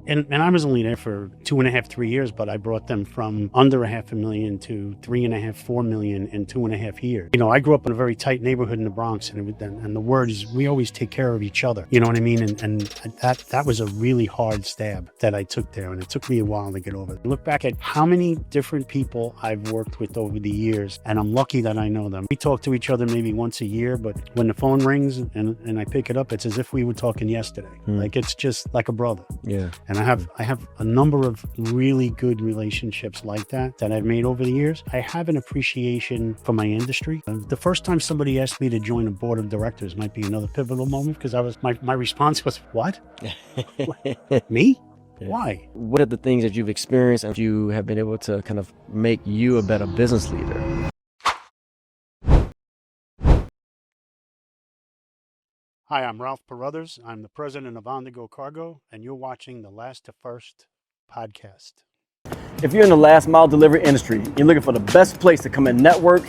And I was only there for 2.5, 3 years, but I brought them from under $500,000 to 3.5, 4 million in 2.5 years. I grew up in a very tight neighborhood in the Bronx, and the word is we always take care of each other. You know what I mean? And that was a really hard stab that I took there, and it took me a while to get over it. Look back at how many different people I've worked with over the years, and I'm lucky that I know them. We talk to each other maybe once a year, but when the phone rings and I pick it up, it's as if we were talking yesterday. Like it's just like a brother. Yeah. And I have a number of really good relationships like that I've made over the years. I have an appreciation for my industry. The first time somebody asked me to join a board of directors might be another pivotal moment, because my response was, what? Me? Yeah. Why? What are the things that you've experienced and you have been able to kind of make you a better business leader? Hi, I'm Ralph Perrothers. I'm the president of On The Go Cargo, and you're watching the Last to First podcast. If you're in the last mile delivery industry, you're looking for the best place to come and network,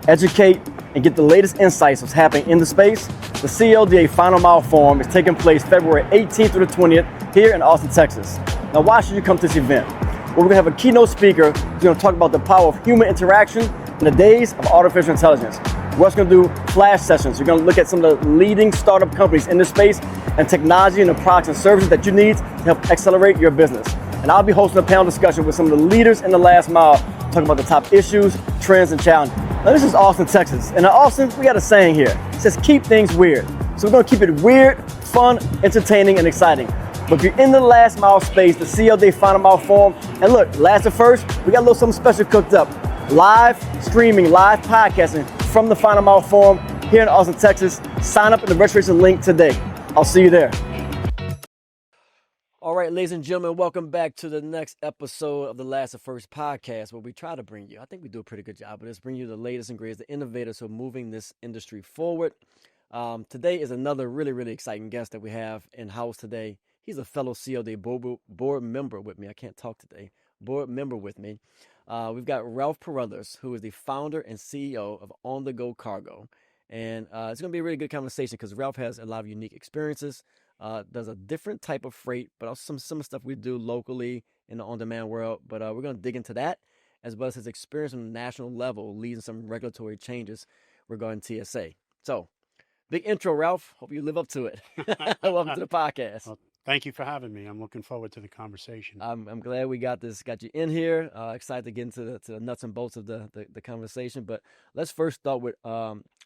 educate, and get the latest insights of what's happening in the space, the CLDA Final Mile Forum is taking place February 18th through the 20th here in Austin, Texas. Now, why should you come to this event? Well, we're going to have a keynote speaker who's going to talk about the power of human interaction in the days of artificial intelligence. We're also going to do flash sessions. We're going to look at some of the leading startup companies in this space and technology and the products and services that you need to help accelerate your business. And I'll be hosting a panel discussion with some of the leaders in the last mile, talking about the top issues, trends, and challenges. Now, this is Austin, Texas. And in Austin, we got a saying here. It says, keep things weird. So we're going to keep it weird, fun, entertaining, and exciting. But if you're in the last mile space, the CLDA Final Mile Forum, and look, last to first, we got a little something special cooked up. Live streaming, live podcasting from the Final Mile Forum here in Austin, Texas. Sign up in the registration link today. I'll see you there. All right, ladies and gentlemen, welcome back to the next episode of the Last to First podcast, where we try to bring you, I think we do a pretty good job of this, bring you the latest and greatest, the innovators who are moving this industry forward. Today is another really, really exciting guest that we have in-house today. He's a fellow CLDA board member with me. I can't talk today. Board member with me. We've got Ralph Perrothers, who is the founder and CEO of On The Go Cargo. And it's going to be a really good conversation because Ralph has a lot of unique experiences, does a different type of freight, but also some stuff we do locally in the on-demand world. But we're going to dig into that, as well as his experience on the national level, leading some regulatory changes regarding TSA. So, big intro, Ralph. Hope you live up to it. Welcome to the podcast. Well, thank you for having me. I'm looking forward to the conversation. I'm glad we got you in here. Excited to get into the nuts and bolts of the conversation. But let's first start with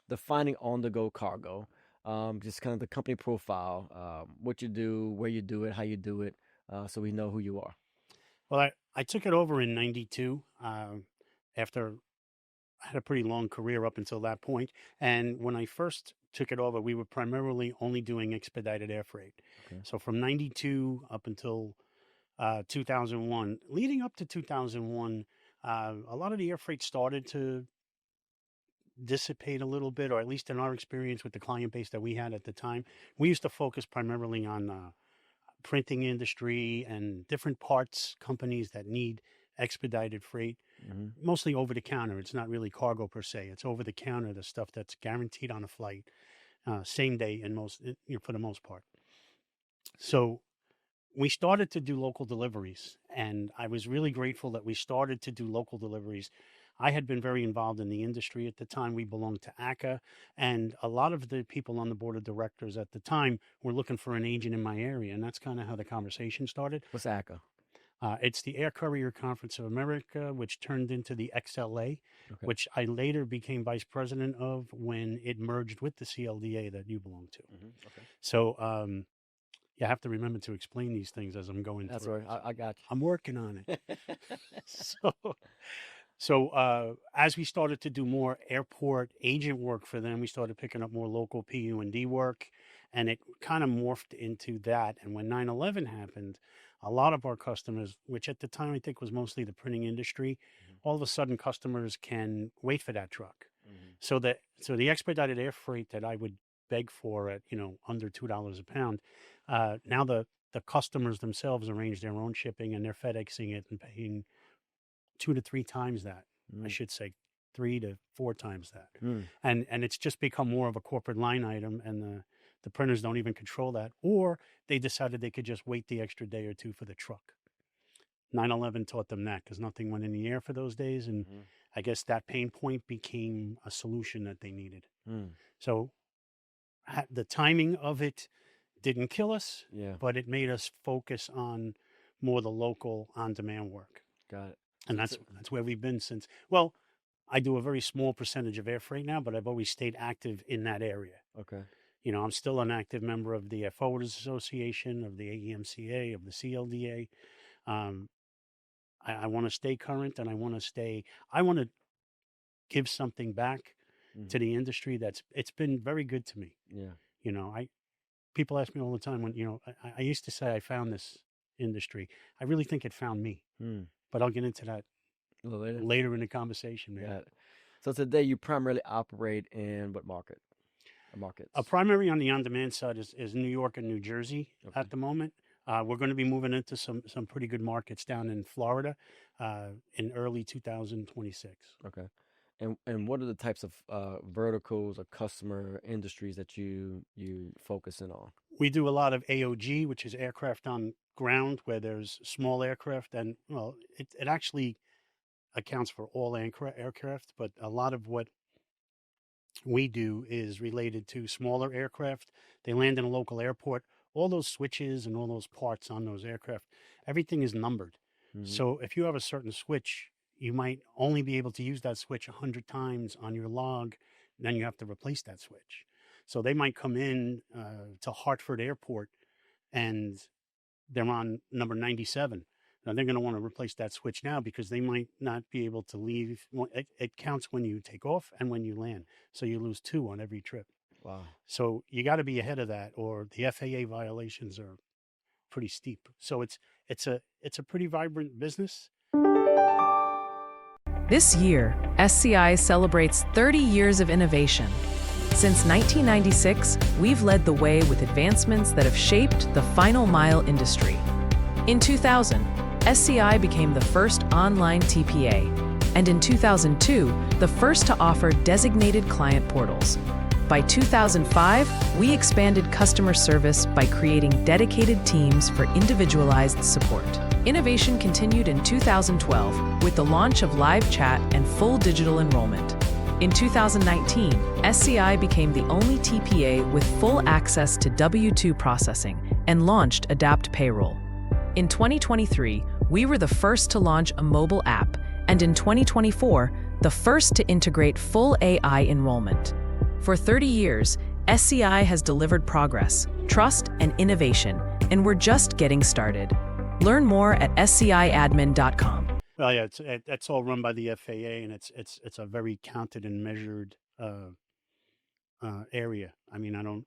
defining On The Go Cargo. Just kind of the company profile, what you do, where you do it, how you do it, so we know who you are. Well, I took it over in 92 after I had a pretty long career up until that point. And when I first took it over, we were primarily only doing expedited air freight. Okay. So from 92 up until 2001, leading up to 2001, a lot of the air freight started to dissipate a little bit, or at least in our experience with the client base that we had at the time. We used to focus primarily on printing industry and different parts companies that need expedited freight, mostly over the counter. It's not really cargo per se. It's over the counter, the stuff that's guaranteed on a flight, same day for the most part. So we started to do local deliveries, and I was really grateful that we started to do local deliveries. I had been very involved in the industry at the time. We belonged to ACA, and a lot of the people on the board of directors at the time were looking for an agent in my area, and that's kind of how the conversation started. What's ACA? It's the Air Carrier Conference of America, which turned into the XLA, which I later became vice president of when it merged with the CLDA that you belong to. So you have to remember to explain these things as I'm going That's through. right. I got you. I'm working on it. So as we started to do more airport agent work for them, we started picking up more local PU&D work, and it kind of morphed into that. And when 9/11 happened, a lot of our customers, which at the time I think was mostly the printing industry, all of a sudden customers can wait for that truck. So the expedited air freight that I would beg for at under $2 a pound, now the customers themselves arrange their own shipping, and they're FedExing it and paying 2 to 3 times that. I should say 3 to 4 times that. And it's just become more of a corporate line item, and The printers don't even control that, or they decided they could just wait the extra day or two for the truck. 9/11 taught them that because nothing went in the air for those days, and I guess that pain point became a solution that they needed. So the timing of it didn't kill us, Yeah. but it made us focus on more the local on-demand work. Got it. And that's where we've been since. Well, I do a very small percentage of air freight now, but I've always stayed active in that area. Okay. You know, I'm still an active member of the Air Forwarders Association, of the AEMCA, of the CLDA. I want to stay current, and I want to give something back to the industry. It's been very good to me. Yeah. You know, people ask me all the time when, I used to say I found this industry. I really think it found me, but I'll get into that a little later in the conversation. Man. Yeah. So today you primarily operate in what markets? Primary on the on-demand side is New York and New Jersey at the moment. We're going to be moving into some pretty good markets down in Florida in early 2026. Okay. And what are the types of verticals or customer industries that you focus in on? We do a lot of AOG, which is aircraft on ground, where there's small aircraft, and well, it actually accounts for all aircraft, but a lot of what we do is related to smaller aircraft. They land in a local airport. All those switches and all those parts on those aircraft, everything is numbered. So if you have a certain switch, you might only be able to use that switch 100 times on your log. Then you have to replace that switch. So they might come in to Hartford Airport and they're on number 97. Now they're going to want to replace that switch now because they might not be able to leave. It counts when you take off and when you land. So you lose 2 on every trip. Wow. So you got to be ahead of that, or the FAA violations are pretty steep. So it's a pretty vibrant business. This year, SCI celebrates 30 years of innovation. Since 1996, we've led the way with advancements that have shaped the final mile industry. In 2000, SCI became the first online TPA, and in 2002, the first to offer designated client portals. By 2005, we expanded customer service by creating dedicated teams for individualized support. Innovation continued in 2012 with the launch of live chat and full digital enrollment. In 2019, SCI became the only TPA with full access to W-2 processing and launched Adapt Payroll. In 2023, we were the first to launch a mobile app, and in 2024, the first to integrate full AI enrollment. For 30 years, SCI has delivered progress, trust, and innovation, and we're just getting started. Learn more at sciadmin.com. Well, yeah, it's all run by the FAA, and it's a very counted and measured area. I mean, I don't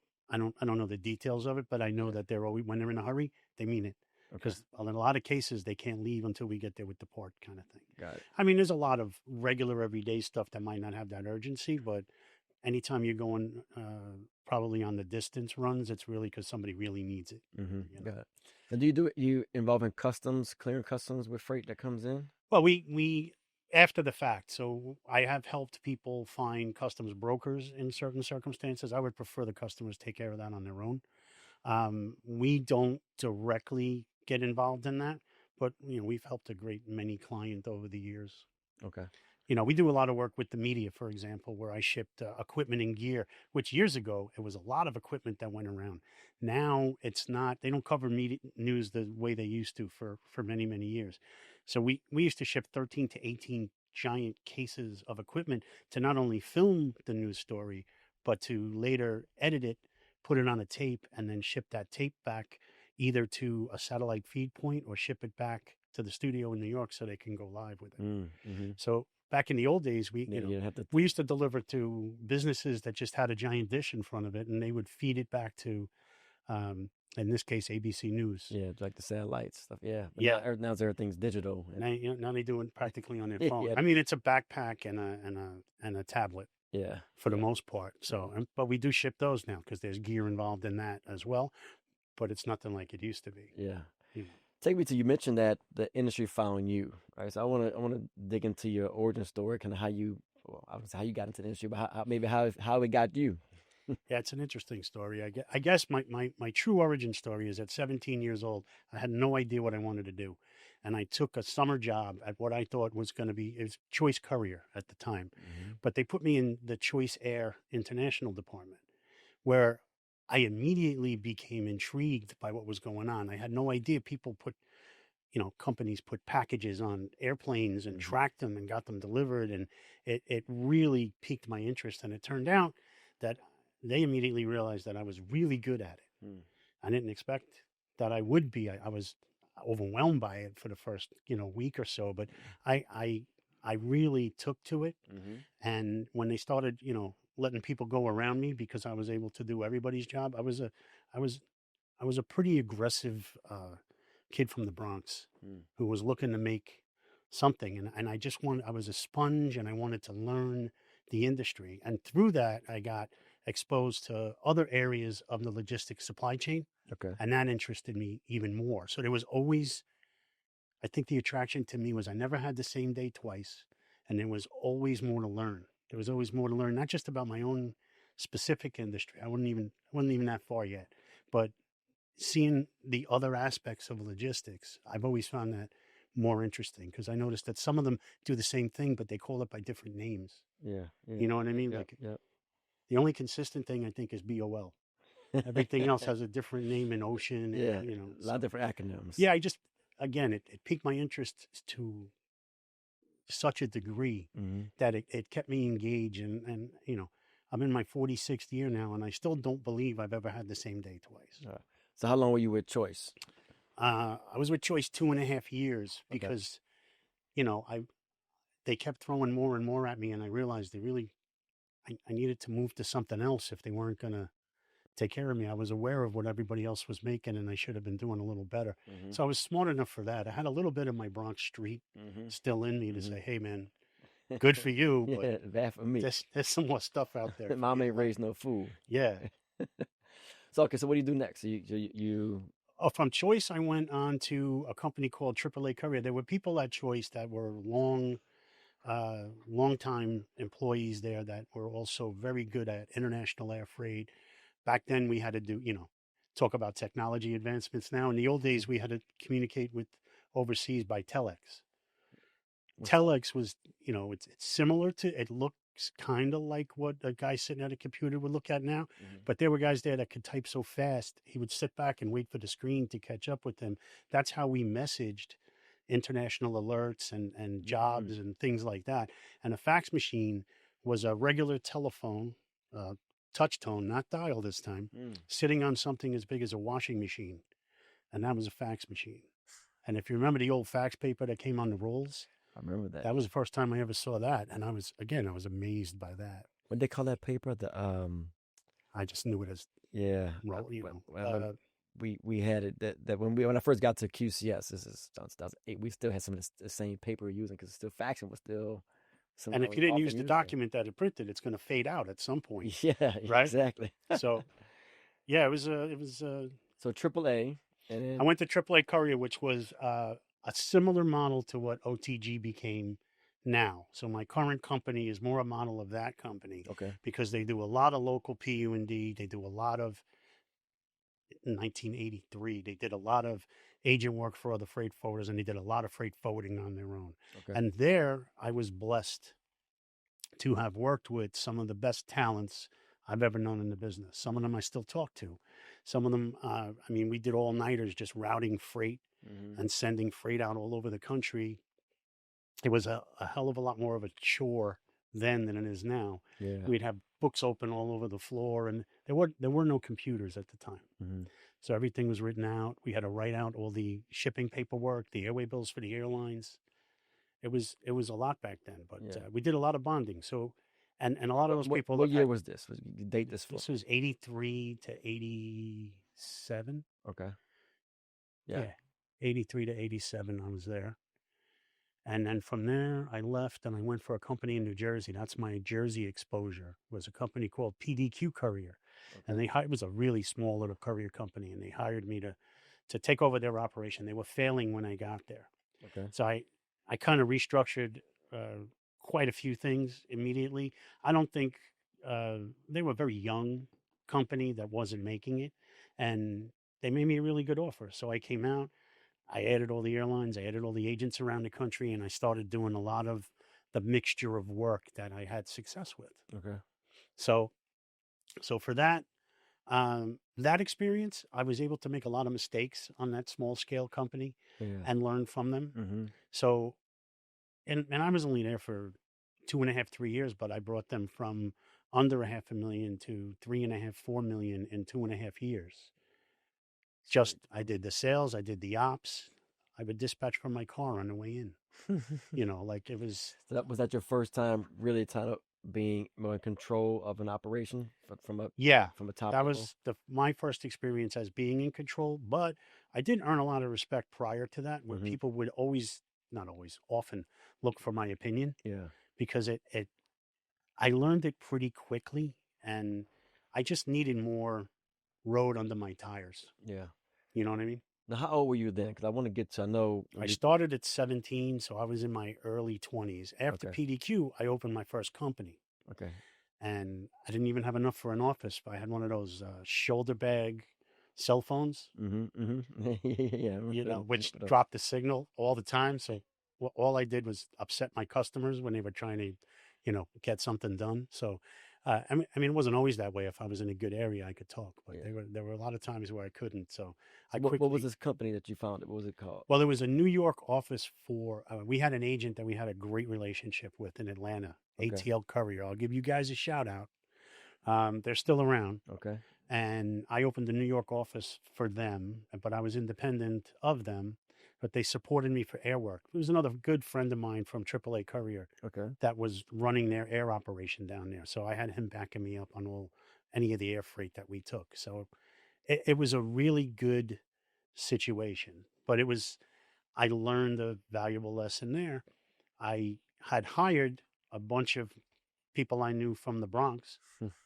know the details of it, but I know that they're always, when they're in a hurry, they mean it. Because in a lot of cases, they can't leave until we get there with the part, kind of thing. Got it. I mean, there's a lot of regular everyday stuff that might not have that urgency, but anytime you're going probably on the distance runs, it's really because somebody really needs it. Got it. And do you involve in customs, clearing customs with freight that comes in? Well, we after the fact. So I have helped people find customs brokers in certain circumstances. I would prefer the customers take care of that on their own. We don't directly get involved in that, but we've helped a great many clients over the years. Okay. We do a lot of work with the media, for example, where I shipped equipment and gear, which years ago, it was a lot of equipment that went around. Now it's not, they don't cover media news the way they used to for many, many years. So we used to ship 13 to 18 giant cases of equipment to not only film the news story, but to later edit it, put it on a tape, and then ship that tape back either to a satellite feed point or ship it back to the studio in New York so they can go live with it. So back in the old days, we used to deliver to businesses that just had a giant dish in front of it, and they would feed it back to, in this case, ABC News. Yeah, like the satellite stuff. Yeah. But yeah. Now everything's digital. Now they do it practically on their phone. I mean, it's a backpack and a tablet. Yeah. For the most part. So, but we do ship those now because there's gear involved in that as well. But it's nothing like it used to be. Yeah. Take me to, you mentioned that the industry found you, right? So I want to dig into your origin story, kind of how you got into the industry, but how it got you. Yeah, it's an interesting story. I guess my true origin story is at 17 years old, I had no idea what I wanted to do. And I took a summer job at what I thought was going to be, it was Choice Courier at the time. But they put me in the Choice Air International department, where I immediately became intrigued by what was going on. I had no idea people put, companies put packages on airplanes and tracked them and got them delivered. And it really piqued my interest. And it turned out that they immediately realized that I was really good at it. I didn't expect that I would be. I was overwhelmed by it for the first, week or so, but I really took to it. And when they started, letting people go around me because I was able to do everybody's job, I was a pretty aggressive kid from the Bronx who was looking to make something. And I was a sponge and I wanted to learn the industry. And through that, I got exposed to other areas of the logistics supply chain. Okay. And that interested me even more. So there was always, I think the attraction to me was I never had the same day twice. And there was always more to learn. There was always more to learn, not just about my own specific industry. I wasn't even that far yet, but seeing the other aspects of logistics, I've always found that more interesting because I noticed that some of them do the same thing, but they call it by different names. Yeah. You know what I mean? Yeah. Like Yeah. the only consistent thing I think is BOL. Everything else has a different name in ocean. Yeah. And, A lot of different acronyms. yeah, again, it piqued my interest to such a degree that it kept me engaged. And, I'm in my 46th year now and I still don't believe I've ever had the same day twice. So how long were you with Choice? I was with Choice 2.5 years because, they kept throwing more and more at me, and I realized I needed to move to something else if they weren't going to take care of me. I was aware of what everybody else was making, and I should have been doing a little better. So I was smart enough for that. I had a little bit of my Bronx street still in me to say, hey, man, good for you, but Yeah, bad for me. there's some more stuff out there. Mom ain't raised no fool. Yeah. So okay, so what do you do next? So you From Choice, I went on to a company called AAA Courier. There were people at Choice that were long-time employees there that were also very good at international air freight. Back then, we had to do, talk about technology advancements. Now, in the old days, we had to communicate with overseas by telex. Telex was, it's similar to, it looks kind of like what a guy sitting at a computer would look at now, but there were guys there that could type so fast, he would sit back and wait for the screen to catch up with him. That's how we messaged international alerts and jobs and things like that. And a fax machine was a regular telephone, touch tone, not dial this time, sitting on something as big as a washing machine. And that was a fax machine. And if you remember the old fax paper that came on the rolls, I remember that. that was the first time I ever saw that. And I was amazed by that. What they call that paper? The I just knew it as, yeah. We had it that when I first got to QCS, this is 2008, we still had some of the same paper we're using because still faxing was still. And if you didn't use the document that it printed, it's going to fade out at some point. Yeah, right? Exactly. So, yeah, it was. So AAA, and then I went to AAA Courier, which was a similar model to what OTG became now. So my current company is more a model of that company. Okay. Because they do a lot of local PU&D. They do a lot of. In 1983, they did a lot of agent work for other freight forwarders, and they did a lot of freight forwarding on their own. Okay. And there, I was blessed to have worked with some of the best talents I've ever known in the business. Some of them I still talk to. Some of them, we did all-nighters just routing freight and sending freight out all over the country. It was a hell of a lot more of a chore then than it is now. Yeah. We'd have books open all over the floor, and there were no computers at the time. So everything was written out. We had to write out all the shipping paperwork, the airway bills for the airlines. It was a lot back then, but we did a lot of bonding. So, and a lot of those people. What year was this? You date this for? This was 83 to 87. Okay. Yeah, 83 to 87. I was there. And then from there, I left and I went for a company in New Jersey. That's my Jersey exposure. It was a company called PDQ Courier. And it was a really small little courier company. And they hired me to take over their operation. They were failing when I got there. Okay. So I kind of restructured quite a few things immediately. I don't think they were a very young company that wasn't making it, and they made me a really good offer. So I came out. I added all the airlines. I added all the agents around the country, and I started doing a lot of the mixture of work that I had success with. Okay. So, so for that, that experience, I was able to make a lot of mistakes on that small scale company Yeah. and learn from them. Mm-hmm. So, and I was only there for 2.5, 3 years, but I brought them from under a 500,000 to 3.5, 4 million in 2.5 years. Just I did the sales, I did the ops. I would dispatch from my car on the way in. Like it was. So was that your first time really kind of being more in control of an operation from a Yeah, top that level? was my first experience as being in control. But I did earn a lot of respect prior to that, where Mm-hmm. people would always, not always, often look for my opinion Yeah. because I learned it pretty quickly, and I just needed more road under my tires. Yeah. You know what I mean? Now, how old were you then? Because I want to get to, I know I when you, started at 17, so I was in my early 20s. After okay, PDQ, I opened my first company, okay. and I didn't even have enough for an office. But I had one of those shoulder bag cell phones, Mm-hmm. Mm-hmm. Yeah. I remember them. which Remember those. dropped the signal all the time. So all I did was upset my customers when they were trying to, get something done. So, I mean, it wasn't always that way. If I was in a good area, I could talk, but Yeah. there were a lot of times where I couldn't. So I So what was quickly. this company that you founded? What was it called? Well, there was a New York office for. We had an agent that we had a great relationship with in Atlanta, Okay. ATL Courier. I'll give you guys a shout out. They're still around. Okay. And I opened a New York office for them, but I was independent of them. But they supported me for air work. It was another good friend of mine from AAA Courier Okay. that was running their air operation down there. So I had him backing me up on any of the air freight that we took. So it was a really good situation. But I learned a valuable lesson there. I had hired a bunch of people I knew from the Bronx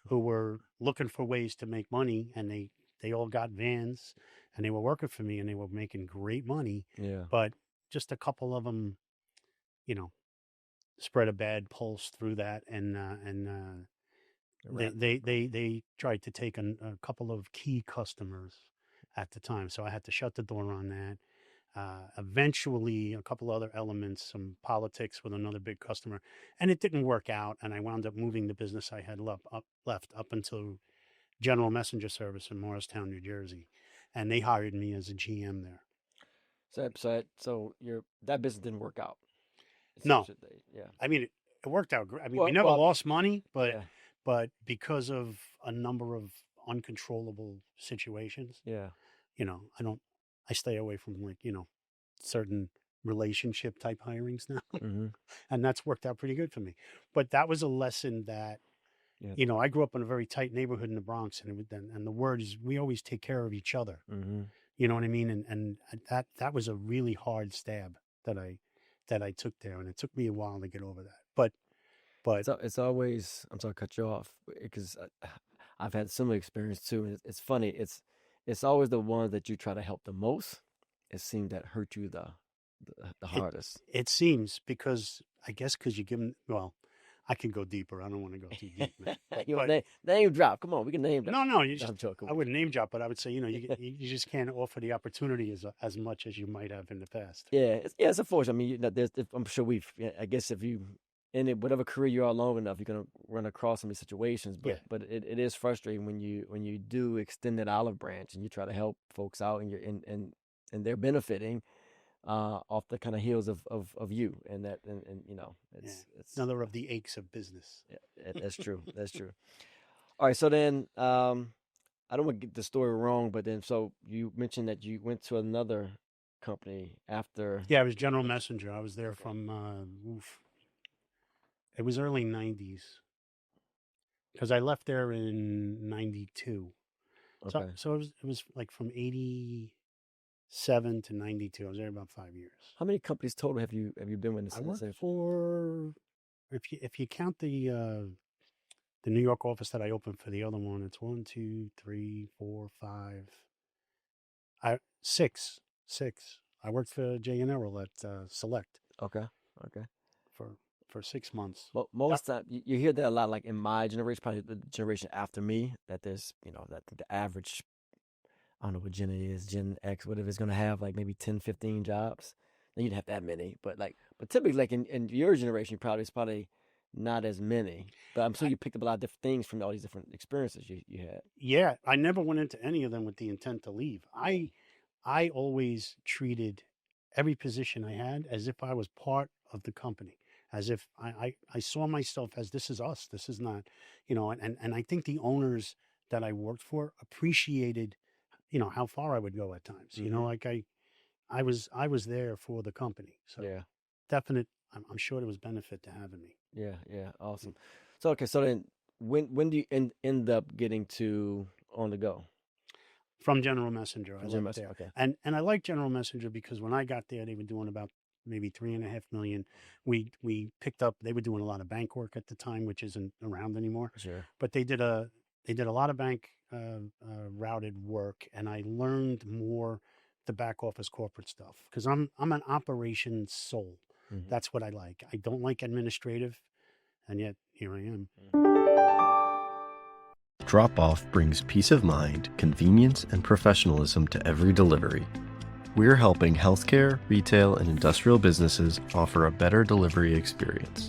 who were looking for ways to make money, and they all got vans, and they were working for me, and they were making great money. Yeah. But just a couple of them, you know, spread a bad pulse through that, and A they rat. they they they tried to take a couple of key customers at the time, so I had to shut the door on that. Eventually, a couple other elements, some politics with another big customer, and it didn't work out. And I wound up moving the business I had left up until General Messenger Service in Morristown, New Jersey, and they hired me as a GM there. So your that business didn't work out. No, Yeah. I mean it worked out great. I mean we Well, never well, lost money, but yeah, because of a number of uncontrollable situations, yeah. I don't. I stay away from certain relationship type hirings now. Mm-hmm. And that's worked out pretty good for me. But that was a lesson that, Yeah. I grew up in a very tight neighborhood in the Bronx, and the word is we always take care of each other. Mm-hmm. You know what I mean? And that was a really hard stab that I took there, and it took me a while to get over that. But So it's always. I'm sorry to cut you off because I've had similar experience too. And it's funny. It's always the ones that you try to help the most. It seems that hurt you the it hardest. it seems because I guess because you give them. Well, I can go deeper. I don't want to go too deep, man. You know, But name drop. Come on, we can name drop. no, No, I'm joking I with wouldn't name drop, but I would say, you just can't offer the opportunity as much as you might have in the past. you. It's unfortunate. I mean, I'm sure I guess if you in it, whatever career you are long enough, you're gonna run across some of these situations. Yeah. But it is frustrating when you do extend that olive branch and you try to help folks out and they're benefiting off the kind of heels of you and Yeah. it's Another of the aches of business. yeah, that's true. That's true. All right, so then I don't want to get the story wrong, but then so you mentioned that you went to another company after. Yeah, I was General Messenger. I was there Okay. from, it was early 90s because I left there in 92. So, Okay. so it was like from 87 to 92. I was there about 5 years. How many companies total have you been with? I worked for, if you count the New York office that I opened for the other one, it's 1, 2, 3, 4, 5. Six, six. I worked for Jay and Errol at Select Okay. Okay. for for 6 months. Most time you hear that a lot, like in my generation, probably the generation after me, that there's, that the average, I don't know what Gen A is, Gen X, whatever, is going to have like maybe 10, 15 jobs. Then you'd have that many. But typically, like in your generation, it's probably not as many. But I'm sure you picked up a lot of different things from all these different experiences you had. Yeah, I never went into any of them with the intent to leave. I always treated every position I had as if I was part of the company, as if I saw myself as this is us. This is not, and I think the owners that I worked for appreciated, how far I would go at times. Like I was there for the company. So Yeah. definite, I'm sure there was benefit to having me. Yeah. Yeah. Awesome. So, okay. So then when do you end up getting to on the go? From General Messenger. I Jim, left there. okay. And I like General Messenger because when I got there, they were doing about maybe 3.5 million. We picked up. They were doing a lot of bank work at the time, which isn't around anymore. Sure. But they did a lot of bank routed work, and I learned more the back office corporate stuff because I'm an operations soul. Mhm. That's what I like. I don't like administrative, and yet here I am. Drop-off brings peace of mind, convenience, and professionalism to every delivery. We're helping healthcare, retail, and industrial businesses offer a better delivery experience.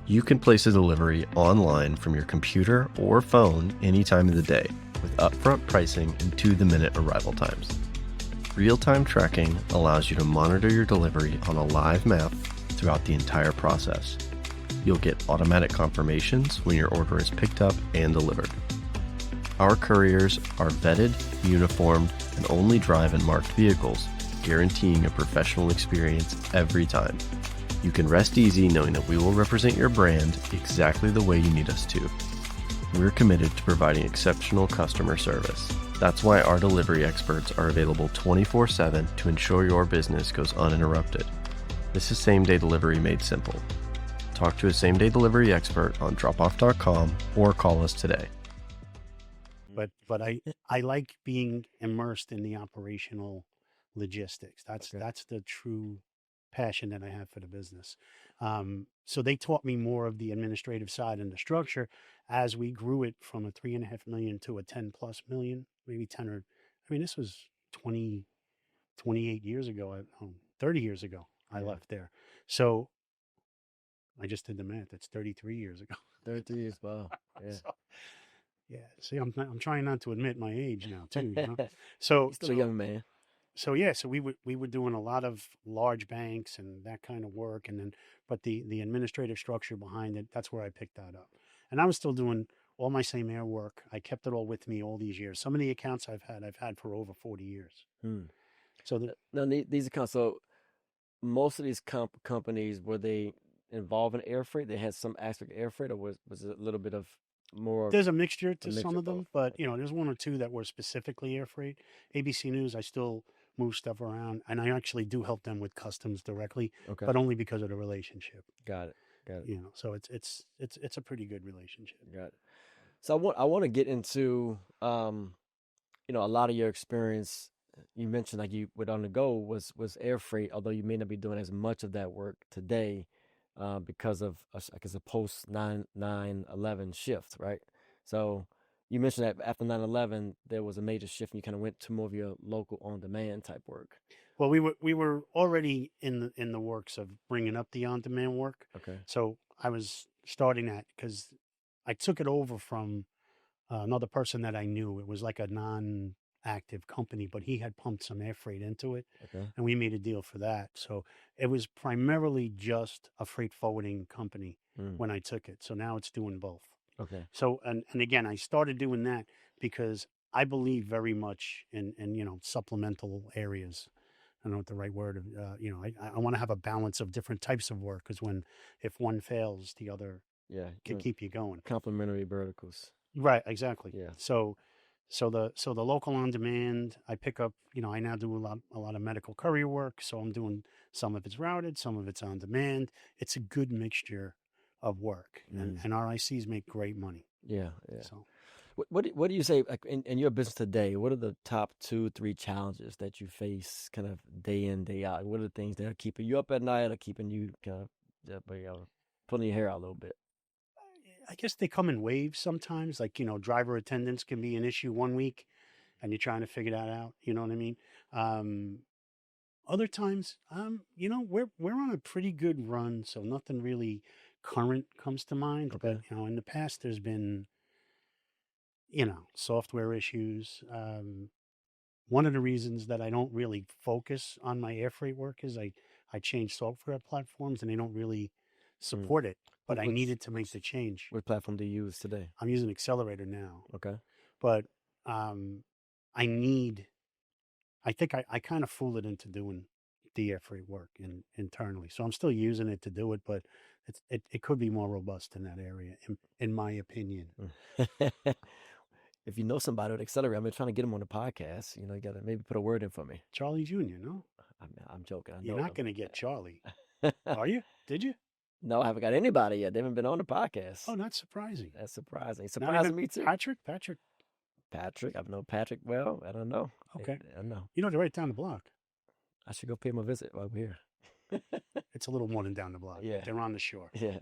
You can place a delivery online from your computer or phone any time of the day with upfront pricing and to-the-minute arrival times. Real-time tracking allows you to monitor your delivery on a live map throughout the entire process. You'll get automatic confirmations when your order is picked up and delivered. Our couriers are vetted, uniformed, and only drive in marked vehicles, guaranteeing a professional experience every time. You can rest easy knowing that we will represent your brand exactly the way you need us to. We're committed to providing exceptional customer service. That's why our delivery experts are available 24/7 to ensure your business goes uninterrupted. This is same-day delivery made simple. Talk to a same-day delivery expert on dropoff.com or call us today. But I like being immersed in the operational logistics. Okay. That's the true passion that I have for the business. So they taught me more of the administrative side and the structure as we grew it from a 3.5 million to a 10+ million, maybe 10 or, I mean, this was 28 years ago, 30 years ago, I Yeah. left there. So I just did the math. That's 33 years ago. 33 years. Wow. Yeah. So, yeah. See, I'm trying not to admit my age now too, You're So, still a young man. so yeah, so we were doing a lot of large banks and that kind of work, and then but the administrative structure behind it, that's where I picked that up. And I was still doing all my same air work. I kept it all with me all these years. Some of the accounts I've had for over 40 years. Hmm. So the, Now, these accounts, so most of these companies, were they involved in air freight? They had some aspect of air freight, or was it a little bit of more? there's a mixture to mixture some of of them, both. but there's one or two that were specifically air freight. ABC News, I still move stuff around, and I actually do help them with customs directly, Okay. but only because of the relationship. Got it. Got it. So it's a pretty good relationship. Got it. So I want to get into a lot of your experience. You mentioned like you went on the go was air freight, although you may not be doing as much of that work today because of I guess a post 9/11 shift, right? So you mentioned that after 9/11 there was a major shift and you kind of went to more of your local on demand type work. Well, we were already in the works of bringing up the on demand work. Okay. So I was starting that because I took it over from another person that I knew. It was like a non-active company, but he had pumped some air freight into it, Okay. and we made a deal for that. So it was primarily just a freight forwarding company Mm. when I took it. So now it's doing both. Okay. So and again, I started doing that because I believe very much in supplemental areas. I don't know what the right word. I want to have a balance of different types of work because if one fails, the other Yeah. can keep you going. Complementary verticals. Right, exactly. Yeah. So the local on demand, I pick up. I now do a lot of medical courier work. So I'm doing some of it's routed, some of it's on demand. It's a good mixture of work, and RICs make great money. Yeah. Yeah. So What do you say, like in your business today? What are the top 2, 3 challenges that you face, kind of day in, day out? What are the things that are keeping you up at night, or keeping you kind of pulling your hair out a little bit. I guess they come in waves sometimes. Like, driver attendance can be an issue one week, and you're trying to figure that out. You know what I mean? Other times, we're on a pretty good run, so nothing really current comes to mind. Okay. But in the past, there's been software issues. One of the reasons that I don't really focus on my air freight work is I change software platforms and they don't really support it. But I needed to make the change. What platform do you use today? I'm using Accelerator now. Okay. But I think I kind of fooled it into doing the air freight work internally. So I'm still using it to do it, but it could be more robust in that area, in my opinion. If you know somebody with Accelerator, I'm trying to get him on the podcast. You got to maybe put a word in for me. Charlie Jr., no? I'm joking. You're not going to get Charlie. Are you? Did you? No, I haven't got anybody yet. They haven't been on the podcast. Oh, not surprising. That's surprising. Surprising me too. Patrick? I've known Patrick well. I don't know. Okay. I don't know. They're right down the block. I should go pay him a visit while we're here. It's a little more than down the block. Yeah. They're on the shore. Yeah.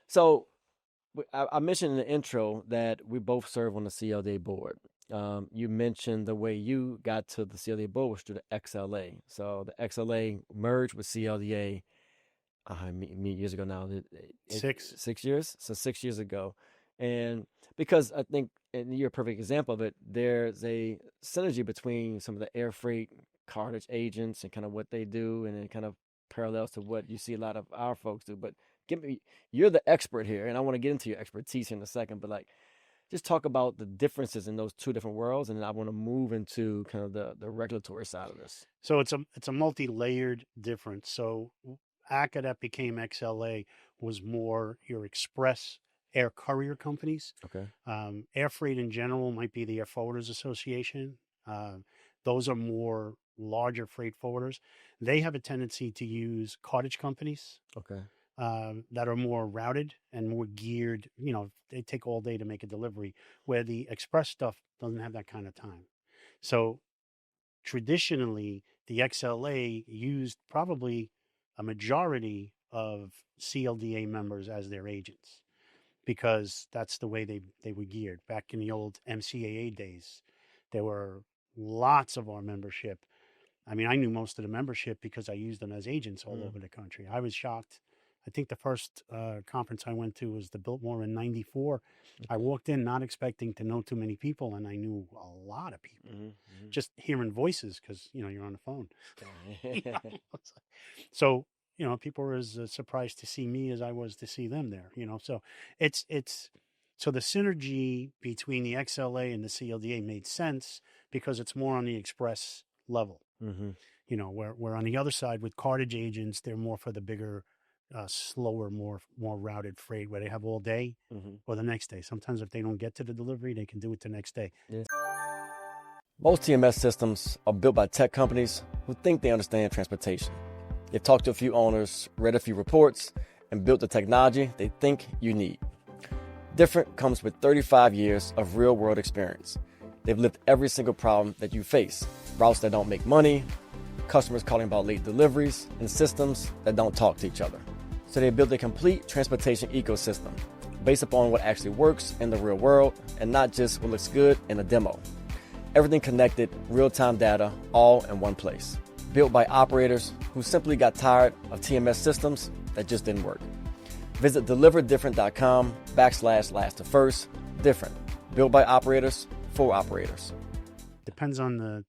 So I mentioned in the intro that we both serve on the CLDA board. You mentioned the way you got to the CLDA board was through the XLA. So the XLA merged with CLDA years ago now. 6 years? So 6 years ago. And because I think, and you're a perfect example of it, there's a synergy between some of the air freight cartage agents and kind of what they do, and it kind of parallels to what you see a lot of our folks do. But you're the expert here, and I want to get into your expertise in a second, but just talk about the differences in those two different worlds, and then I want to move into kind of the regulatory side of this. So it's a multi-layered difference. So ACA that became XLA was more your express air courier companies. Okay. Air freight in general might be the Air Forwarders Association. Those are more larger freight forwarders. They have a tendency to use cartage companies. Okay. That are more routed and more geared. They take all day to make a delivery, where the express stuff doesn't have that kind of time. So traditionally, the XLA used probably a majority of CLDA members as their agents, because that's the way they were geared. Back in the old MCAA days, there were lots of our membership. I mean, I knew most of the membership because I used them as agents all over the country. I was shocked. I think the first conference I went to was the Biltmore in '94. Okay. I walked in not expecting to know too many people, and I knew a lot of people. Mm-hmm. Just hearing voices, because you're on the phone. So people were as surprised to see me as I was to see them there. So so the synergy between the XLA and the CLDA made sense because it's more on the express level. Mm-hmm. Where on the other side with cartage agents, they're more for the bigger, slower, more routed freight, where they have all day or the next day. Sometimes if they don't get to the delivery, they can do it the next day. Yeah. Most TMS systems are built by tech companies who think they understand transportation. They've talked to a few owners, read a few reports, and built the technology they think you need. Different comes with 35 years of real-world experience. They've lived every single problem that you face. Routes that don't make money, customers calling about late deliveries, and systems that don't talk to each other. So they built a complete transportation ecosystem based upon what actually works in the real world and not just what looks good in a demo. Everything connected, real-time data, all in one place. Built by operators who simply got tired of TMS systems that just didn't work. Visit deliverdifferent.com/last to first. Different. Built by operators for operators. Depends on the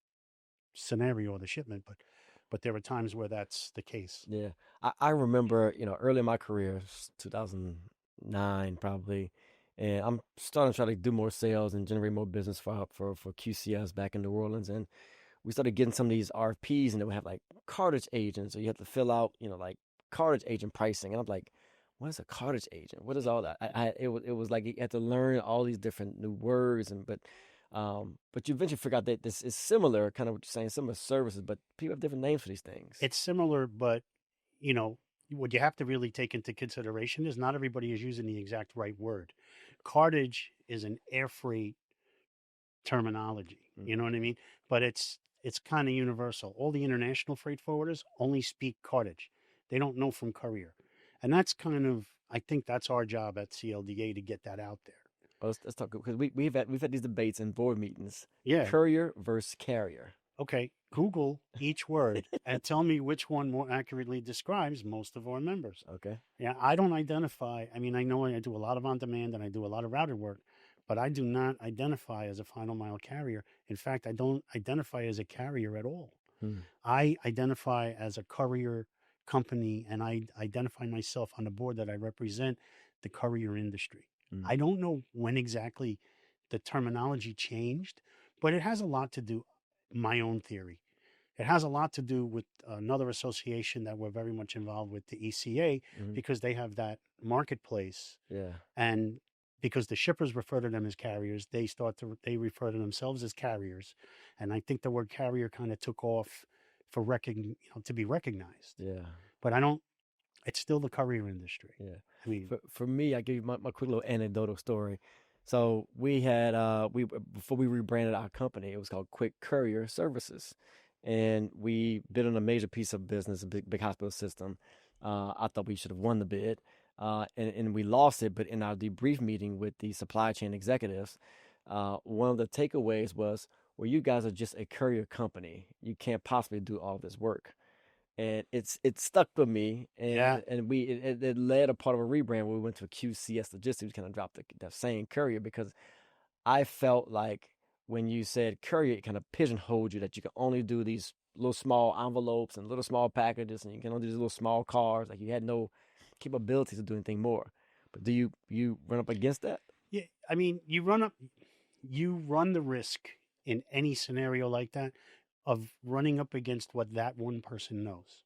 scenario or the shipment, but there were times where that's the case. Yeah. I remember, early in my career, 2009 probably, and I'm starting to try to do more sales and generate more business for QCS back in New Orleans. And we started getting some of these RFPs, and they would have cartage agents, or you have to fill out, cartage agent pricing. And I'm like, what is a cartage agent? What is all that? It was like you had to learn all these different new words, but you eventually figure out that this is similar, kind of what you're saying, similar services, but people have different names for these things. It's similar, but what you have to really take into consideration is not everybody is using the exact right word. Cartage is an air freight terminology. You know what I mean? But it's kind of universal. All the international freight forwarders only speak cartage. They don't know from courier. And that's kind of, I think that's our job at CLDA to get that out there. Well, let's talk because we've had these debates in board meetings. Yeah. Courier versus carrier. Okay. Google each word and tell me which one more accurately describes most of our members. Okay. Yeah. I don't identify. I mean, I know I do a lot of on demand and I do a lot of routed work, but I do not identify as a final mile carrier. In fact, I don't identify as a carrier at all. I identify as a courier company, and I identify myself on the board that I represent the courier industry. I don't know when exactly the terminology changed, but it has a lot to do, my own theory. It has a lot to do with another association that we're very much involved with, the ECA, because they have that marketplace. Yeah. And because the shippers refer to them as carriers, they refer to themselves as carriers. And I think the word carrier kind of took off for to be recognized. Yeah. But it's still the courier industry. Yeah. I mean, for me, I give you my quick little anecdotal story. So we had before we rebranded our company, it was called Quick Courier Services, and we bid on a major piece of business, a big hospital system. I thought we should have won the bid, and we lost it. But in our debrief meeting with the supply chain executives, one of the takeaways was, well, you guys are just a courier company. You can't possibly do all this work. And it stuck with me, and it led a part of a rebrand where we went to a QCS Logistics. We kind of dropped the saying courier because I felt like when you said courier, it kind of pigeonholed you that you can only do these little small envelopes and little small packages, and you can only do these little small cars. Like you had no capabilities to do anything more. But do you run up against that? yeah, I mean, you run the risk in any scenario like that of running up against what that one person knows.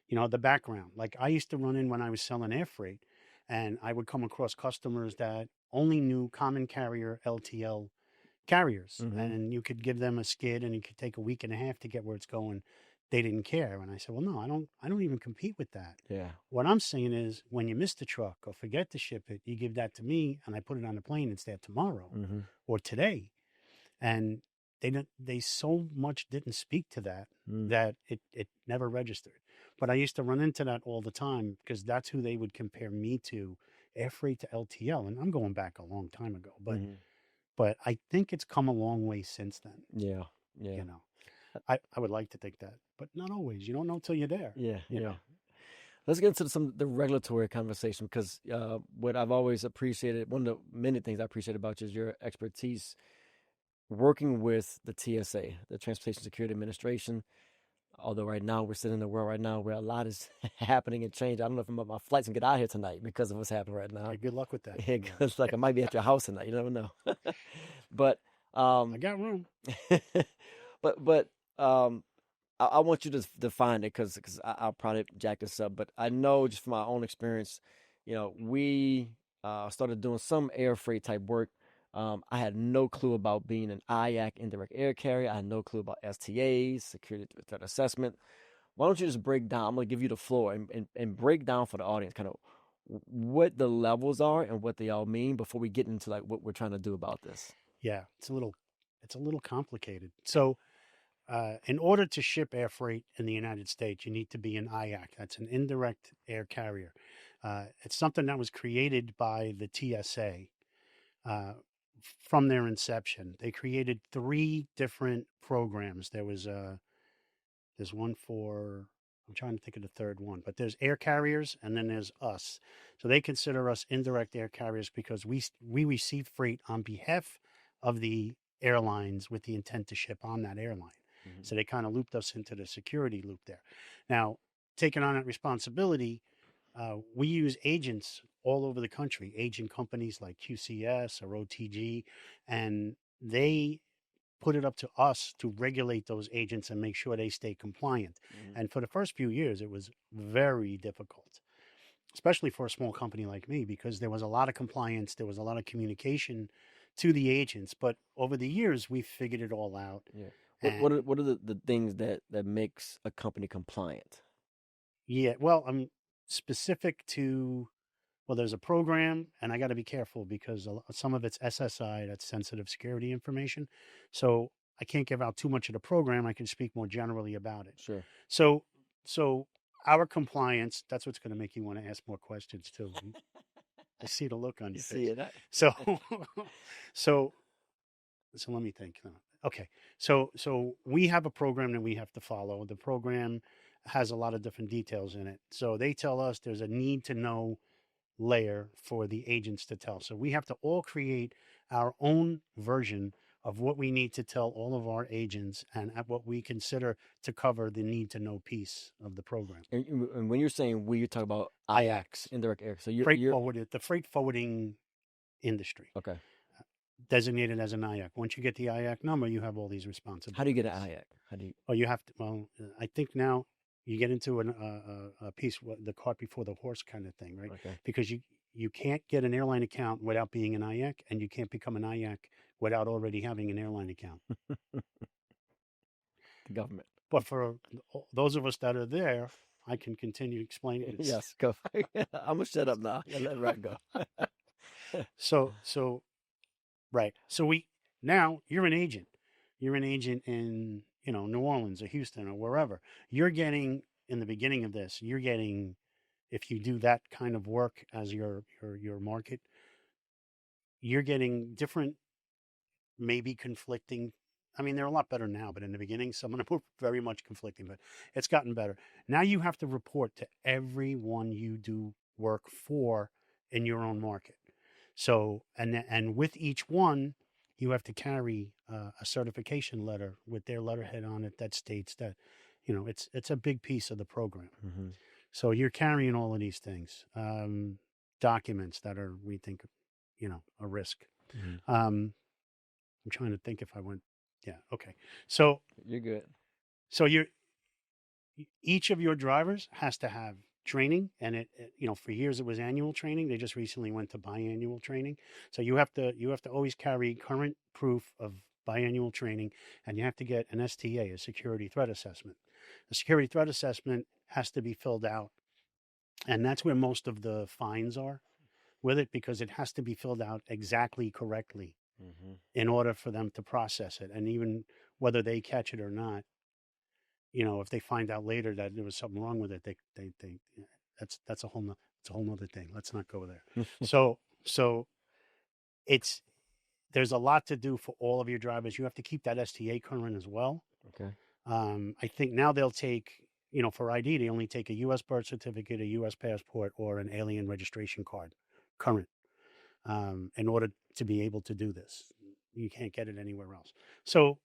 The background. Like I used to run in when I was selling air freight, and I would come across customers that only knew common carrier LTL carriers, and you could give them a skid and it could take a week and a half to get where it's going. They didn't care. And I said, well, no, I don't even compete with that. Yeah. What I'm saying is when you miss the truck or forget to ship it, you give that to me and I put it on the plane. It's there tomorrow or today. And they so much didn't speak to that that it never registered. But I used to run into that all the time because that's who they would compare me to, air freight to LTL. And I'm going back a long time ago, but I think it's come a long way since then. Yeah. I would like to think that, but not always. You don't know till you're there. Yeah. You know. Let's get into the regulatory conversation because what I've always appreciated, one of the many things I appreciate about you is your expertise working with the TSA, the Transportation Security Administration. Although right now we're sitting in a world right now where a lot is happening and changing. I don't know if my flight's gonna get out here tonight because of what's happening right now. Hey, good luck with that. It's like I might be at your house tonight. You never know. But I got room. but I want you to define it because I'll probably jack this up. But I know just from my own experience, we started doing some air freight type work. I had no clue about being an IAC indirect air carrier. I had no clue about STAs, security threat assessment. Why don't you just break down? I'm going to give you the floor and break down for the audience kind of what the levels are and what they all mean before we get into like what we're trying to do about this. Yeah, it's a little complicated. So in order to ship air freight in the United States, you need to be an IAC. That's an indirect air carrier. It's something that was created by the TSA. From their inception, they created 3 different programs. There's one for, I'm trying to think of the third one, but there's air carriers and then there's us. So they consider us indirect air carriers because we receive freight on behalf of the airlines with the intent to ship on that airline. So they kind of looped us into the security loop there. Now, taking on that responsibility, we use agents all over the country, agent companies like QCS or OTG, and they put it up to us to regulate those agents and make sure they stay compliant. And for the first few years, it was very difficult, especially for a small company like me, because there was a lot of compliance, there was a lot of communication to the agents. But over the years, we figured it all out. Yeah. What are the things that makes a company compliant? Yeah, well, I'm specific to, well, there's a program, and I got to be careful because some of it's SSI, that's sensitive security information. So I can't give out too much of the program. I can speak more generally about it. Sure. So our compliance, that's what's going to make you want to ask more questions too. I see the look on You your see face. it? So, so, so let me think. Okay. So we have a program that we have to follow. The program has a lot of different details in it. So they tell us there's a need to know layer for the agents to tell. So we have to all create our own version of what we need to tell all of our agents and at what we consider to cover the need to know piece of the program. And when you're saying we, you talk about IACs, indirect air. So the freight forwarding industry, okay. designated as an IAC. Once you get the IAC number, you have all these responsibilities. How do you get an IAC? How do you? Oh, you have to. Well, I think now you get into a piece, the cart before the horse kind of thing, right? Okay. Because you can't get an airline account without being an IAC, and you can't become an IAC without already having an airline account. The government. But for those of us that are there, I can continue explaining this. Yes, go. I'm gonna shut up now. Yeah, let Rat go. So right. So now you're an agent. You're an agent in New Orleans or Houston or wherever. You're getting in the beginning of this. You're getting, if you do that kind of work as your market, you're getting different, maybe conflicting. I mean, they're a lot better now, but in the beginning, some of them were very much conflicting, but it's gotten better. Now you have to report to everyone you do work for in your own market. So, and with each one, you have to carry a certification letter with their letterhead on it that states that, it's a big piece of the program. Mm-hmm. So you're carrying all of these things, documents that are, we think, a risk. Mm-hmm. I'm trying to think if I went. Yeah. Okay. So You're good. So each of your drivers has to have training, and for years it was annual training. They just recently went to biannual training. So you have to always carry current proof of biannual training, and you have to get an STA, a security threat assessment. The security threat assessment has to be filled out, and that's where most of the fines are with it, because it has to be filled out exactly correctly Mm-hmm. in order for them to process it. And even whether they catch it or not, if they find out later that there was something wrong with it, they that's a whole nother thing. Let's not go there. so there's a lot to do for all of your drivers. You have to keep that STA current as well. Okay. I think now they'll take, for ID, they only take a U.S. birth certificate, a U.S. passport, or an alien registration card current in order to be able to do this. You can't get it anywhere else. So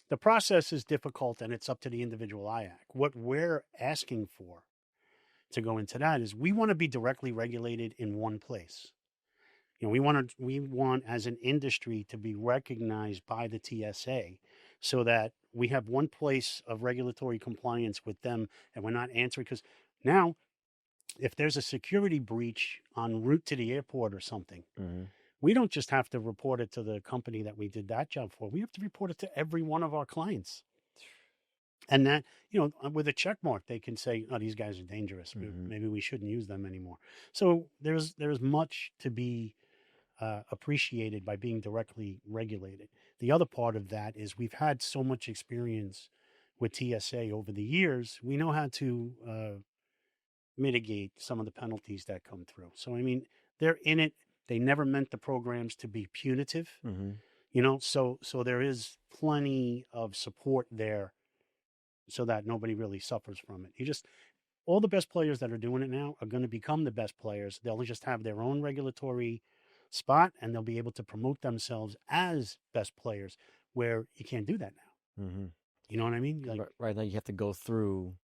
the process is difficult, and it's up to the individual IAC. What we're asking for to go into that is we want to be directly regulated in one place. We want as an industry to be recognized by the TSA so that we have one place of regulatory compliance with them, and we're not answering, because now if there's a security breach en route to the airport or something, Mm-hmm. we don't just have to report it to the company that we did that job for. We have to report it to every one of our clients. And that, with a check mark, they can say, oh, these guys are dangerous. Mm-hmm. Maybe we shouldn't use them anymore. So there's much to be appreciated by being directly regulated. The other part of that is we've had so much experience with TSA over the years. We know how to mitigate some of the penalties that come through. So, I mean, they're in it. They never meant the programs to be punitive, Mm-hmm. so there is plenty of support there so that nobody really suffers from it. All the best players that are doing it now are going to become the best players. They'll just have their own regulatory spot, and they'll be able to promote themselves as best players, where you can't do that now. Mm-hmm. You know what I mean? Like, right now you have to go through.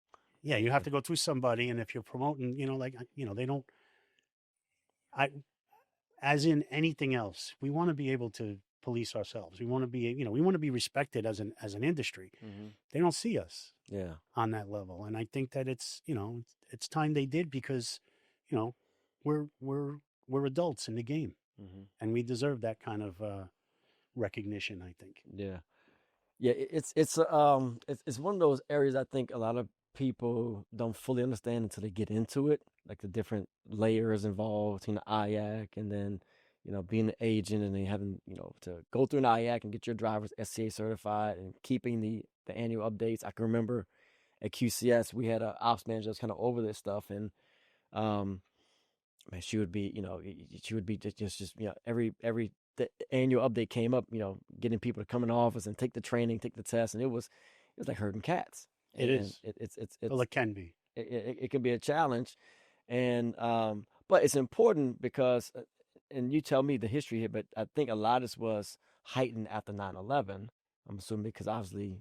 Yeah, you have to go through somebody, and if you're promoting, they don't. As in anything else, we want to be able to police ourselves. We want to be, we want to be respected as an industry. Mm-hmm. They don't see us Yeah. on that level, and I think that it's time they did, because, we're adults in the game, Mm-hmm. and we deserve that kind of recognition, I think. Yeah. Yeah. It's one of those areas I think a lot of people don't fully understand until they get into it, like the different layers involved between the IAC and then, being an agent, and then having, to go through an IAC and get your driver's SCA certified and keeping the annual updates. I can remember at QCS, we had an ops manager that's kind of over this stuff, and man, she would be, she would be just every the annual update came up, getting people to come in the office and take the training, take the test, and it was like herding cats. It And is. Well, it can be. it can be a challenge, and but it's important because, and you tell me the history here, but I think a lot of this was heightened after 9/11. I'm assuming because obviously,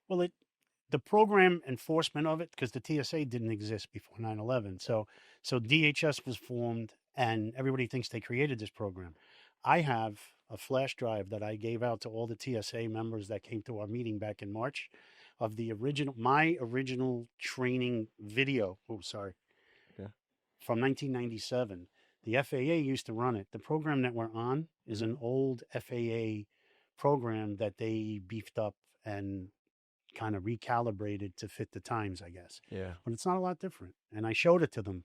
Well, the program enforcement of it, because the TSA didn't exist before 9/11. So DHS was formed, and everybody thinks they created this program. I have a flash drive that I gave out to all the TSA members that came to our meeting back in March of my original training video. Oh, sorry. yeah, From 1997. The FAA used to run it. The program that we're on is an old FAA program that they beefed up and kind of recalibrated to fit the times, I guess. yeah, But it's not a lot different. And I showed it to them,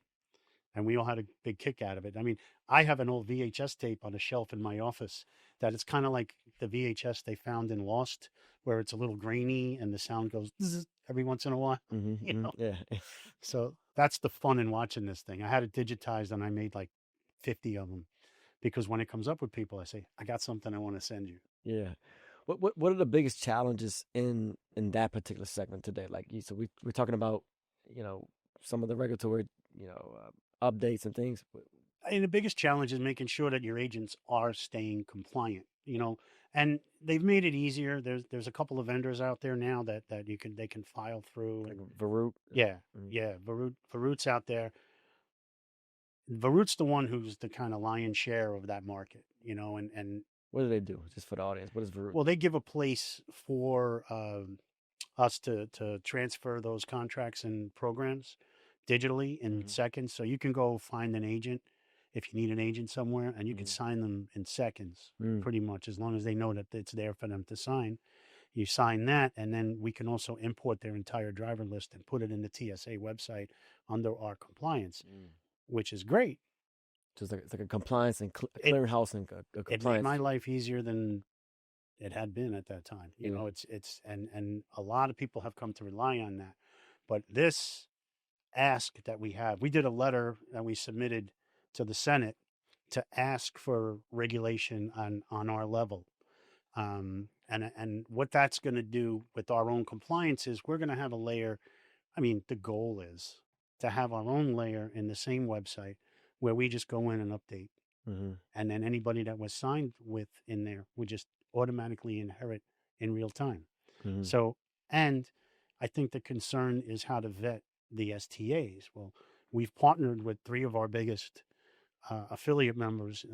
and we all had a big kick out of it. I mean, I have an old VHS tape on a shelf in my office that it's kind of like the VHS they found in Lost, where it's a little grainy and the sound goes zzz every once in a while. You know? yeah, So that's the fun in watching this thing. I had it digitized, and I made like 50 of them, because when it comes up with people, I say, I got something I want to send you. yeah. What are the biggest challenges in that particular segment today? Like so we're talking about, some of the regulatory, updates and things. And the biggest challenge is making sure that your agents are staying compliant, and they've made it easier. There's a couple of vendors out there now that they can file through. Like Varut. Yeah, Mm. yeah. Varut's out there. Varut's the one who's the kind of lion's share of that market, and What do they do? Just for the audience, what is Varut? well, they give a place for us to transfer those contracts and programs digitally in Mhm. seconds. So you can go find an agent if you need an agent somewhere, and you can Mhm. sign them in seconds, Mm. pretty much, as long as they know that it's there for them to sign. You sign that, and then we can also import their entire driver list and put it in the TSA website under our compliance, Mm. which is great. Just like it's like a compliance and It clearinghouse and a it made compliance. my life easier than it had been at that time. Yeah. It's and a lot of people have come to rely on that. But this ask that we did a letter that we submitted to the Senate to ask for regulation on our level. And what that's going to do with our own compliance is we're going to have a layer. I mean, the goal is to have our own layer in the same website where we just go in and update. Mm-hmm. And then anybody that was signed with in there would just automatically inherit in real time. Mm-hmm. So, and I think the concern is how to vet the STAs. Well, we've partnered with three of our biggest affiliate members.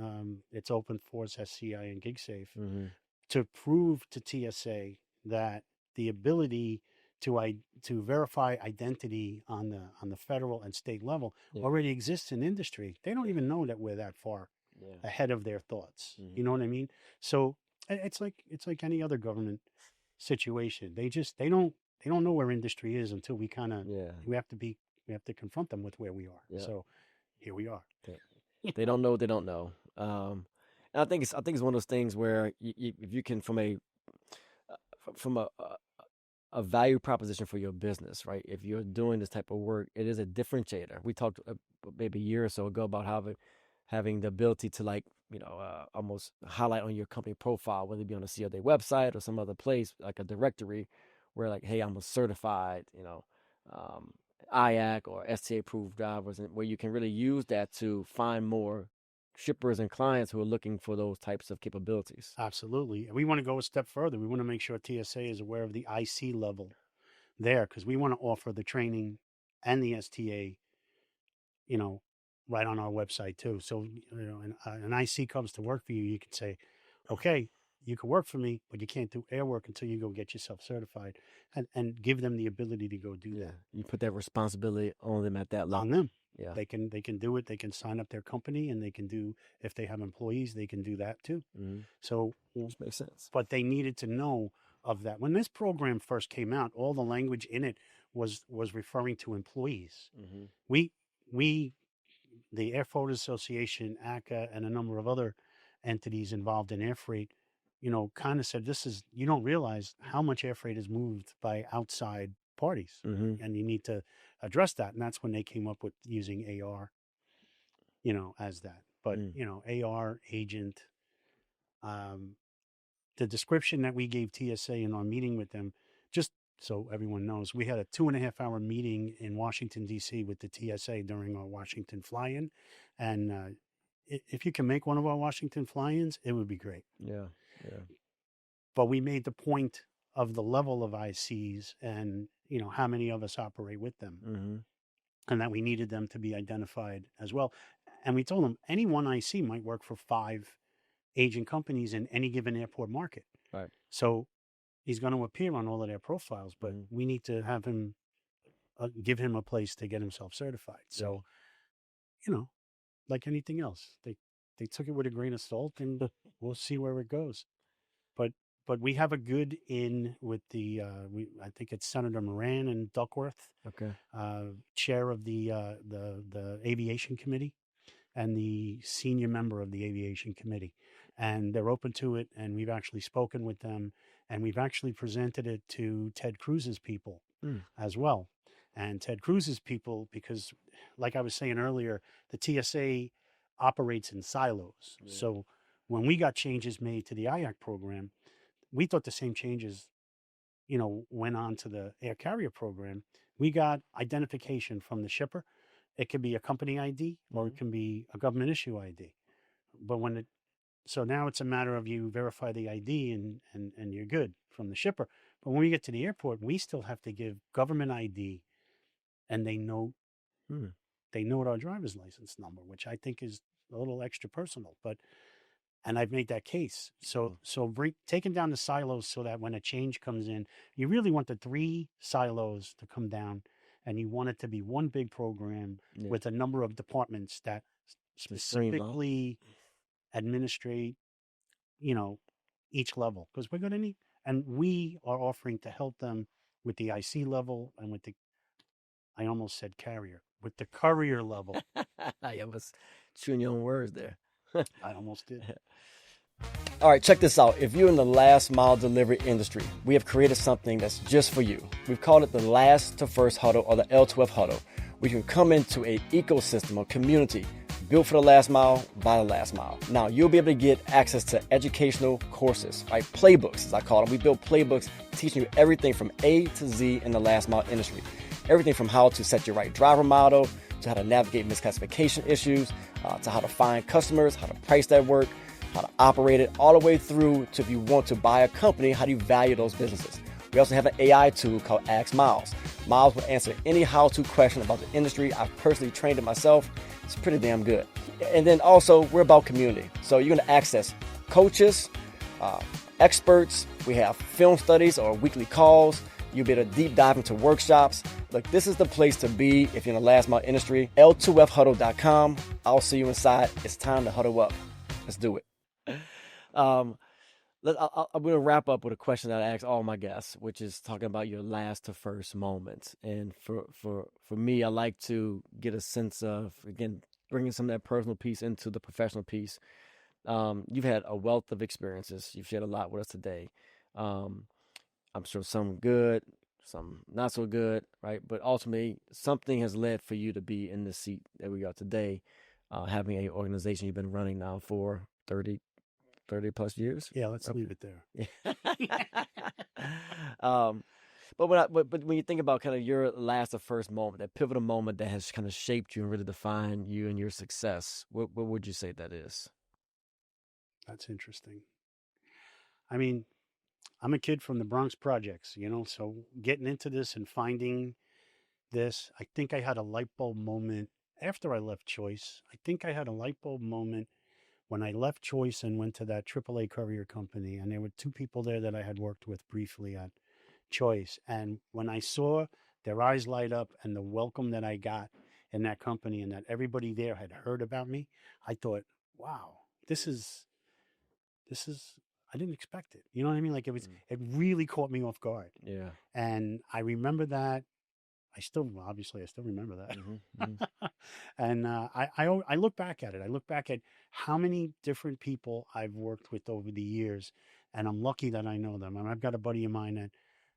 It's Open Force, SCI, and GigSafe, Mm-hmm. to prove to TSA that the ability to verify identity on the federal and state level Yeah. already exists in industry. They don't even know that we're that far Yeah. ahead of their thoughts. Mhm. You know what I mean? So it's like any other government situation. They don't know where industry is until we kind of Yeah. we have to confront them with where we are. Yeah. So here we are. They don't know what they don't know. And I think it's one of those things where if you can from a value proposition for your business, right? If you're doing this type of work, it is a differentiator. We talked maybe a year or so ago about having the ability to almost highlight on your company profile, whether it be on a CLDA website or some other place, like a directory where like, hey, I'm a certified, IAC or STA approved drivers, and where you can really use that to find more shippers and clients who are looking for those types of capabilities. Absolutely. And we want to go a step further. We want to make sure TSA is aware of the IC level there, because we want to offer the training and the STA, right on our website too. So, an IC comes to work for you, you can say, okay, you can work for me, but you can't do air work until you go get yourself certified, and give them the ability to go do that. You put that responsibility on them at that level. On them. Yeah. They can do it. They can sign up their company, and they can do, if they have employees, they can do that too. Mm-hmm. So, which makes sense. But they needed to know of that. When this program first came out, all the language in it was referring to employees. Mm-hmm. We the Air Force Association, ACA, and a number of other entities involved in air freight, kind of said, you don't realize how much air freight is moved by outside parties, Mm-hmm. and you need to address that. And that's when they came up with using AR, as that. But Mm. AR agent, um, the description that we gave TSA in our meeting with them, just so everyone knows, we had a 2.5 hour meeting in Washington, D.C. with the TSA during our Washington fly-in. And if you can make one of our Washington fly-ins, it would be great. Yeah. Yeah. But we made the point of the level of ICs and, how many of us operate with them, Mm-hmm. and that we needed them to be identified as well. And we told them any one IC might work for 5 agent companies in any given airport market. Right. So he's going to appear on all of their profiles, but Mhm. we need to have him give him a place to get himself certified. Yeah. So, like anything else, they took it with a grain of salt, and we'll see where it goes. But we have a good in with the I think it's Senator Moran and Duckworth, Okay. chair of the aviation committee, and the senior member of the aviation committee, and they're open to it. And we've actually spoken with them, and we've actually presented it to Ted Cruz's people Mm. as well. And Ted Cruz's people, because like I was saying earlier, the TSA operates in silos. Yeah. So when we got changes made to the IAC program, we thought the same changes, went on to the air carrier program. We got identification from the shipper. It could be a company ID or it can be a government issue ID. But so now it's a matter of you verify the ID and you're good from the shipper. But when we get to the airport, we still have to give government ID, and they know Mm. our driver's license number, which I think is a little extra personal. And I've made that case. So taking down the silos so that when a change comes in, you really want the 3 silos to come down, and you want it to be one big program with a number of departments that specifically administrate, each level, because we're going to need, and we are offering to help them with the IC level and with I almost said carrier, with the courier level. I was chewing your own words there. I almost did. All right, check this out. If you're in the last mile delivery industry, we have created something that's just for you. We've called it the last to first huddle, or the L2F huddle. We can come into an ecosystem or community built for the last mile by the last mile. Now, you'll be able to get access to educational courses, right? Playbooks, as I call them. We build playbooks teaching you everything from A to Z in the last mile industry. Everything from how to set your right driver model, to how to navigate misclassification issues, to how to find customers, how to price that work, how to operate it, all the way through to if you want to buy a company, how do you value those businesses. We also have an AI tool called Ask Miles. Miles will answer any how-to question about the industry. I've personally trained it myself. It's pretty damn good. And then also, we're about community. So you're going to access coaches, experts. We have film studies or weekly calls. You'll be able to deep dive into workshops. Look, this is the place to be if you're in the last mile industry. L2Fhuddle.com. I'll see you inside. It's time to huddle up. Let's do it. I'm going to wrap up with a question that I ask all my guests, which is talking about your last to first moments. And for me, I like to get a sense of, again, bringing some of that personal piece into the professional piece. You've had a wealth of experiences. You've shared a lot with us today. I'm sure some good, some not so good, right? But ultimately, something has led for you to be in the seat that we are today, having an organization you've been running now for 30 plus years. Yeah, let's leave it there. But when you think about kind of your last or first moment, that pivotal moment that has kind of shaped you and really defined you and your success, what would you say that is? That's interesting. I mean, I'm a kid from the Bronx projects, so getting into this and finding this, I think I had a light bulb moment after I left Choice. I think I had a light bulb moment when I left Choice and went to that AAA Courier company. And there were 2 people there that I had worked with briefly at Choice. And when I saw their eyes light up and the welcome that I got in that company, and that everybody there had heard about me, I thought, wow, this is, I didn't expect it. You know what I mean? Like it really caught me off guard. Yeah. And I remember that. I still remember that. Mm-hmm. And I look back at it. I look back at how many different people I've worked with over the years, and I'm lucky that I know them. And I've got a buddy of mine that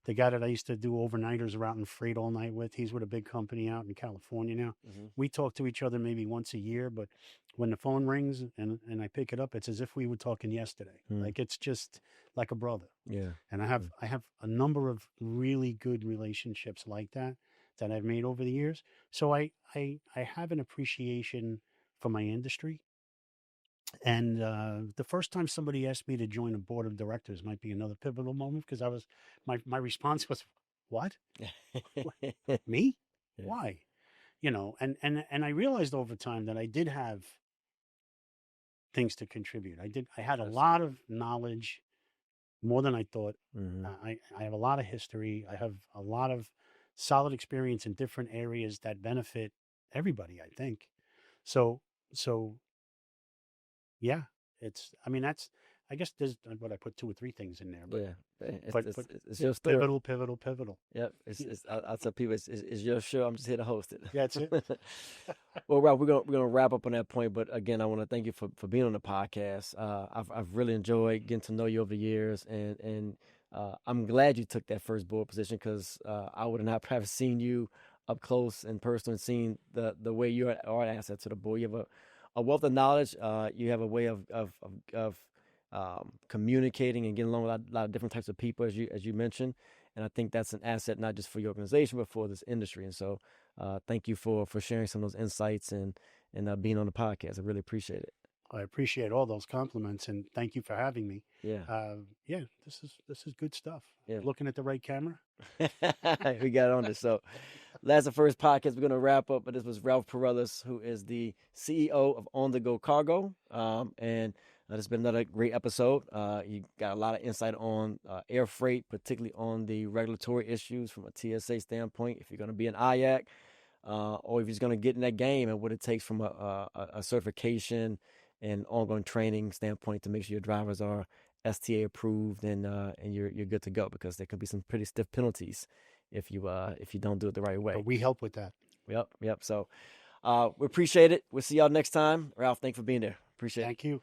The guy that I used to do overnighters around in freight all night with, he's with a big company out in California now. We talk to each other maybe once a year, but when the phone rings and I pick it up, it's as if we were talking yesterday. Like it's just like a brother. Yeah. And I have a number of really good relationships like that I've made over the years. So I have an appreciation for my industry. And the first time somebody asked me to join a board of directors might be another pivotal moment, because my response was, "What? Me? Yeah. Why?" And I realized over time that I did have things to contribute. I had a lot of knowledge, more than I thought. I have a lot of history. I have a lot of solid experience in different areas that benefit everybody, I think. So yeah, I guess there's what I put 2 or 3 things in there, but It's your story. pivotal. Yep. I'll tell people it's your show. I'm just here to host it. Yeah, that's it. Well, Ralph, we're gonna wrap up on that point. But again, I want to thank you for being on the podcast. I've really enjoyed getting to know you over the years, and I'm glad you took that first board position, because I would not have seen you up close and personal and seen the way you are an asset to the board. You have a wealth of knowledge. You have a way of communicating and getting along with a lot of different types of people, as you mentioned. And I think that's an asset, not just for your organization, but for this industry. And so thank you for sharing some of those insights and being on the podcast. I really appreciate it. I appreciate all those compliments, and thank you for having me. Yeah. This is good stuff. Yeah. Looking at the right camera. We got on this. So that's the first podcast. We're going to wrap up, but this was Ralph Perrothers, who is the CEO of On The Go Cargo. And this has been another great episode. You got a lot of insight on air freight, particularly on the regulatory issues from a TSA standpoint. If you're going to be an IAC, or if you're going to get in that game, and what it takes from a certification and ongoing training standpoint to make sure your drivers are STA approved and you're good to go, because there could be some pretty stiff penalties if you don't do it the right way. But we help with that. Yep. So we appreciate it. We'll see y'all next time. Ralph, thanks for being there. Appreciate it. Thank you.